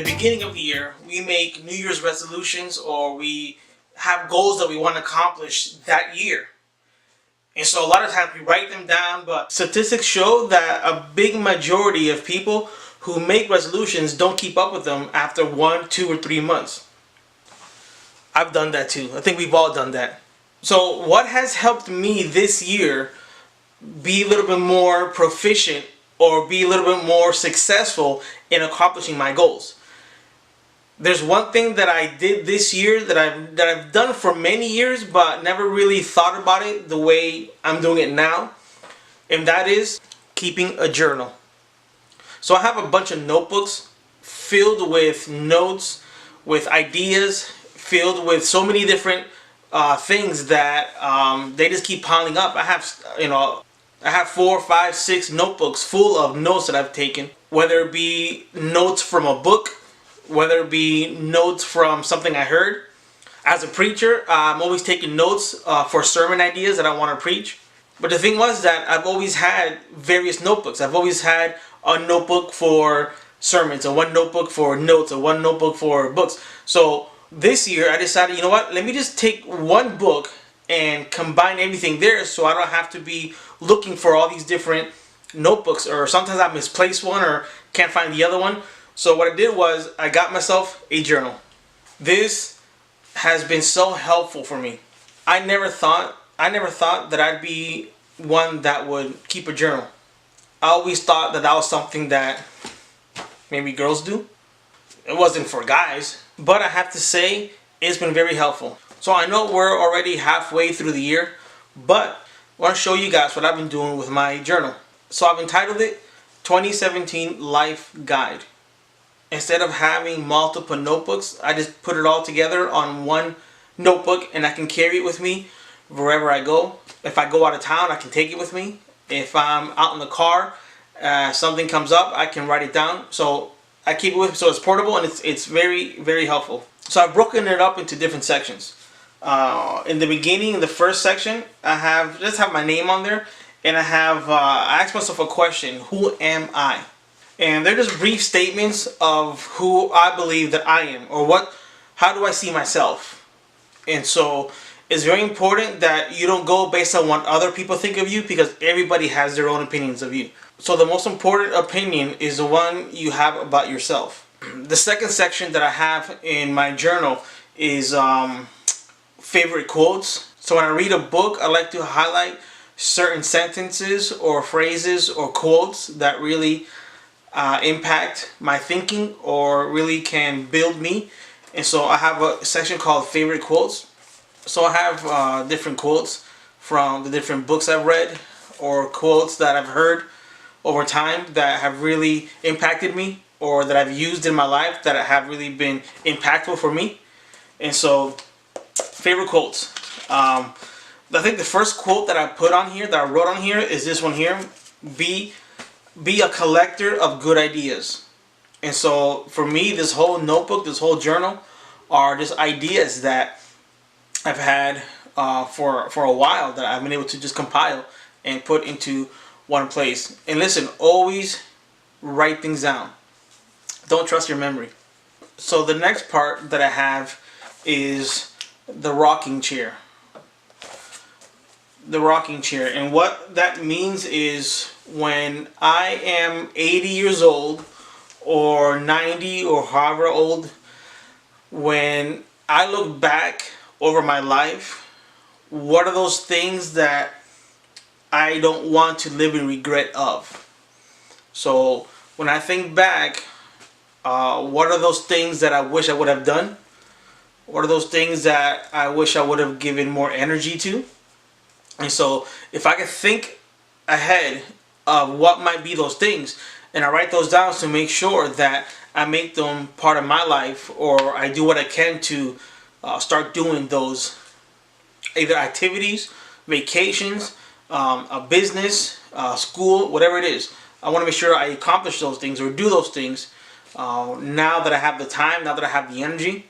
the beginning of the year, we make New Year's resolutions or we have goals that we want to accomplish that year. And so a lot of times we write them down, but statistics show that a big majority of people who make resolutions don't keep up with them after 1, 2, or 3 months. I've done that too. I think we've all done that. So what has helped me this year be a little bit more proficient or be a little bit more successful in accomplishing my goals? There's one thing that I did this year that I've done for many years but never really thought about it the way I'm doing it now, and that is keeping a journal. So I have a bunch of notebooks filled with notes, with ideas, filled with so many different things that they just keep piling up. I have 4, 5, 6 notebooks full of notes that I've taken, whether it be notes from a book, whether it be notes from something I heard. As a preacher, I'm always taking notes for sermon ideas that I want to preach. But the thing was that I've always had various notebooks. I've always had a notebook for sermons, or one notebook for notes, or one notebook for books. So this year I decided, you know what, let me just take one book and combine everything there so I don't have to be looking for all these different notebooks, or sometimes I misplace one or can't find the other one. So what I did was I got myself a journal. This has been so helpful for me. I never thought that I'd be one that would keep a journal. I always thought that was something that maybe girls do. It wasn't for guys, but I have to say it's been very helpful. So I know we're already halfway through the year, but I want to show you guys what I've been doing with my journal. So I've entitled it 2017 Life Guide. Instead of having multiple notebooks, I just put it all together on one notebook, and I can carry it with me wherever I go. If I go out of town, I can take it with me. If I'm out in the car, something comes up, I can write it down. So I keep it with me, so it's portable, and it's very, very helpful. So I've broken it up into different sections. In the beginning, in the first section, I just have my name on there, and I ask myself a question: who am I? And they're just brief statements of who I believe that I am, or how do I see myself. And so it's very important that you don't go based on what other people think of you, because everybody has their own opinions of you. So the most important opinion is the one you have about yourself. The second section that I have in my journal is favorite quotes. So when I read a book, I like to highlight certain sentences or phrases or quotes that really impact my thinking or really can build me. And so I have a section called favorite quotes. So I have different quotes from the different books I've read, or quotes that I've heard over time that have really impacted me, or that I've used in my life that have really been impactful for me. And so favorite quotes. I think the first quote that I put on here, that I wrote on here, is this one here: be a collector of good ideas. And so for me, this whole notebook, this whole journal, are just ideas that I've had for a while, that I've been able to just compile and put into one place. And listen, always write things down. Don't trust your memory. So the next part that I have is the rocking chair. The rocking chair. And what that means is, when I am 80 years old or 90 or however old, when I look back over my life, what are those things that I don't want to live in regret of? So when I think back, what are those things that I wish I would have done? What are those things that I wish I would have given more energy to? And so if I could think ahead of what might be those things, and I write those down to make sure that I make them part of my life, or I do what I can to start doing those either activities, vacations, a business, school, whatever it is. I want to make sure I accomplish those things or do those things now that I have the time, now that I have the energy,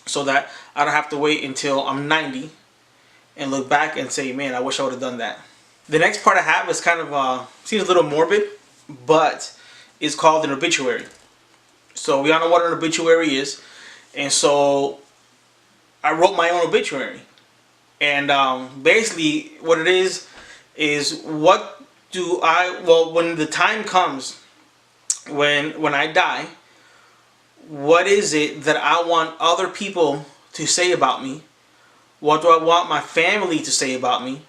so that I don't have to wait until I'm 90 and look back and say, man, I wish I would have done that. The next part I have is kind of, seems a little morbid, but it's called an obituary. So we all know what an obituary is. And so I wrote my own obituary. And basically what it is what do I, well, when the time comes, when I die, what is it that I want other people to say about me? What do I want my family to say about me?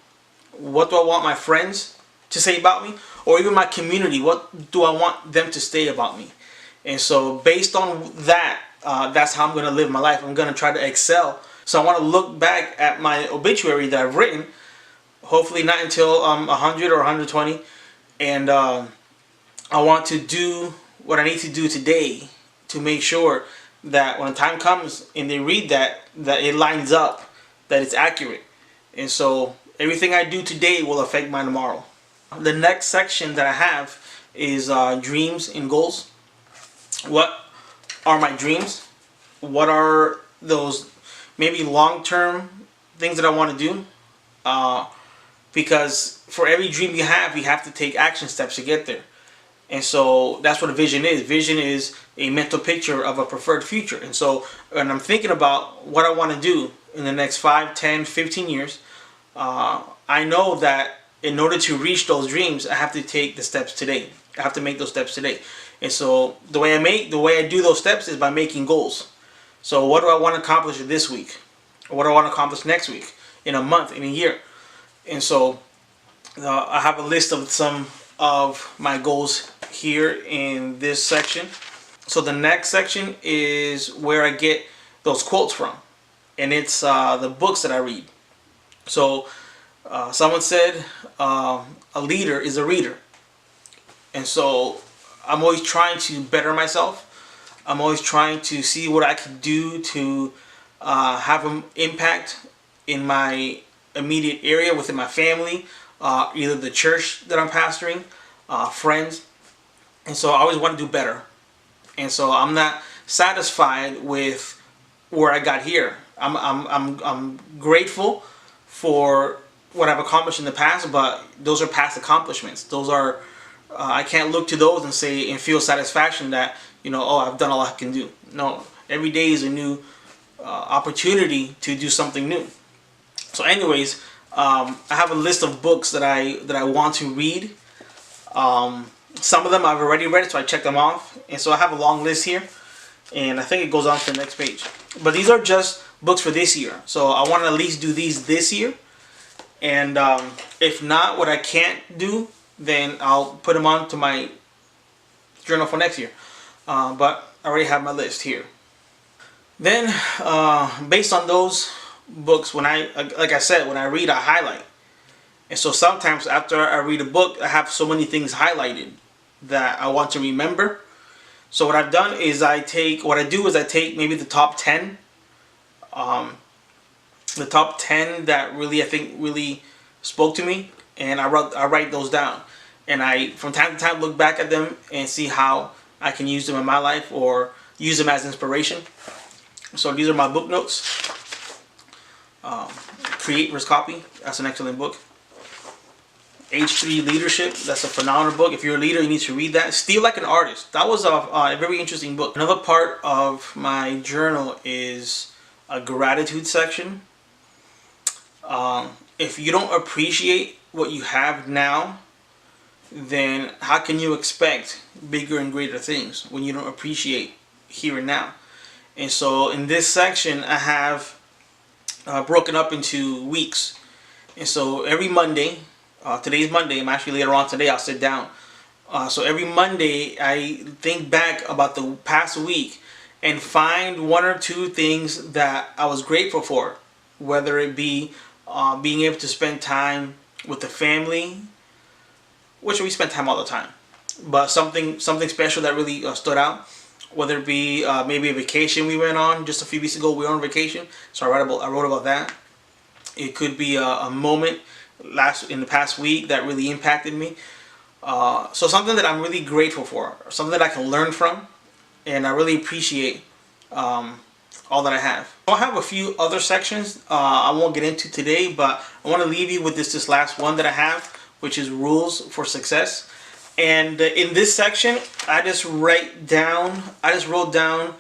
What do I want my friends to say about me? Or even my community, what do I want them to say about me? And so based on that, that's how I'm going to live my life. I'm going to try to excel. So I want to look back at my obituary that I've written, hopefully not until 100 or 120, and I want to do what I need to do today to make sure that when the time comes and they read that it lines up, that it's accurate. And so everything I do today will affect my tomorrow. The next section that I have is dreams and goals. What are my dreams? What are those maybe long-term things that I want to do? Because for every dream you have to take action steps to get there. And so that's what a vision is. Vision is a mental picture of a preferred future. And so when I'm thinking about what I want to do in the next 5, 10, 15 years, I know that in order to reach those dreams, I have to take the steps today. I have to make those steps today. And so the way I do those steps is by making goals. So what do I want to accomplish this week? Or what do I want to accomplish next week, in a month, in a year? And so I have a list of some of my goals here in this section. So the next section is where I get those quotes from. And it's the books that I read. So someone said a leader is a reader. And so I'm always trying to better myself. I'm always trying to see what I can do to have an impact in my immediate area, within my family, either the church that I'm pastoring, friends. And so I always want to do better. And so I'm not satisfied with where I got here. I'm grateful for what I've accomplished in the past, but those are past accomplishments. Those are I can't look to those and say and feel satisfaction that, oh, I've done all I can do. No, every day is a new opportunity to do something new. So anyways, I have a list of books that I want to read. Some of them I've already read, so I checked them off. And so I have a long list here, and I think it goes on to the next page. But these are just books for this year. So I want to at least do these this year. And if not, what I can't do, then I'll put them on to my journal for next year. But I already have my list here. Then, based on those books, like I said, when I read, I highlight. And so sometimes after I read a book, I have so many things highlighted that I want to remember. So what I've done is I take maybe the top 10, that really I think really spoke to me, and I write those down. And I, from time to time, look back at them and see how I can use them in my life or use them as inspiration. So these are my book notes. Create, Risk, Copy. That's an excellent book. H3 Leadership. That's a phenomenal book. If you're a leader, you need to read that. Steal Like an Artist. That was a very interesting book. Another part of my journal is a gratitude section. If you don't appreciate what you have now, then how can you expect bigger and greater things when you don't appreciate here and now? And so in this section, I have broken up into weeks. And so every Monday, today's Monday, I'm actually later on today, I'll sit down. So every Monday, I think back about the past week and find one or two things that I was grateful for, whether it be being able to spend time with the family, which we spend time all the time, but something special that really stood out, whether it be maybe a vacation we went on just a few weeks ago. We were on vacation, so I wrote about that. It could be a moment in the past week that really impacted me. So something that I'm really grateful for, something that I can learn from, and I really appreciate all that I have. I have a few other sections I won't get into today, but I want to leave you with this last one that I have, which is Rules for Success. And in this section, I just wrote down,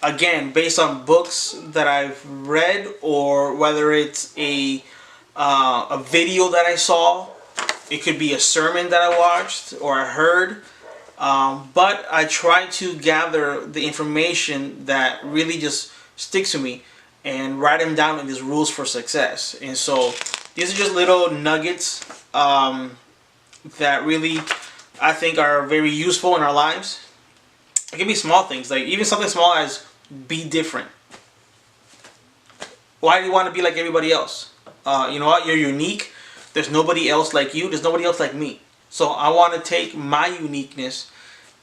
again, based on books that I've read, or whether it's a video that I saw. It could be a sermon that I watched or I heard. But I try to gather the information that really just sticks to me and write them down in these rules for success. And so these are just little nuggets that really I think are very useful in our lives. It can be small things, like even something small as be different. Why do you want to be like everybody else? You know what? You're unique. There's nobody else like you. There's nobody else like me. So I want to take my uniqueness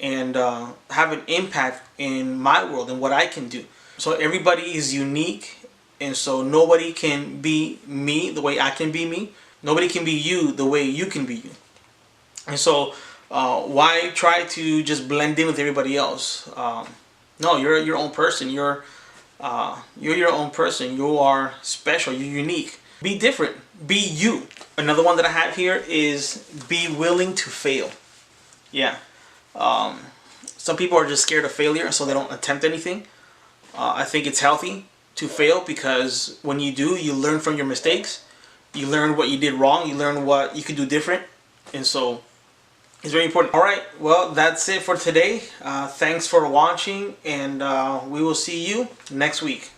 and have an impact in my world and what I can do. So everybody is unique, and so nobody can be me the way I can be me. Nobody can be you the way you can be you. And so why try to just blend in with everybody else? No, you're your own person. You're your own person. You are special. You're unique. Be different. Be you. Another one that I have here is be willing to fail. Yeah. Some people are just scared of failure, so they don't attempt anything. I think it's healthy to fail, because when you do, you learn from your mistakes. You learn what you did wrong. You learn what you could do different. And so it's very important. All right. Well, that's it for today. Thanks for watching, and we will see you next week.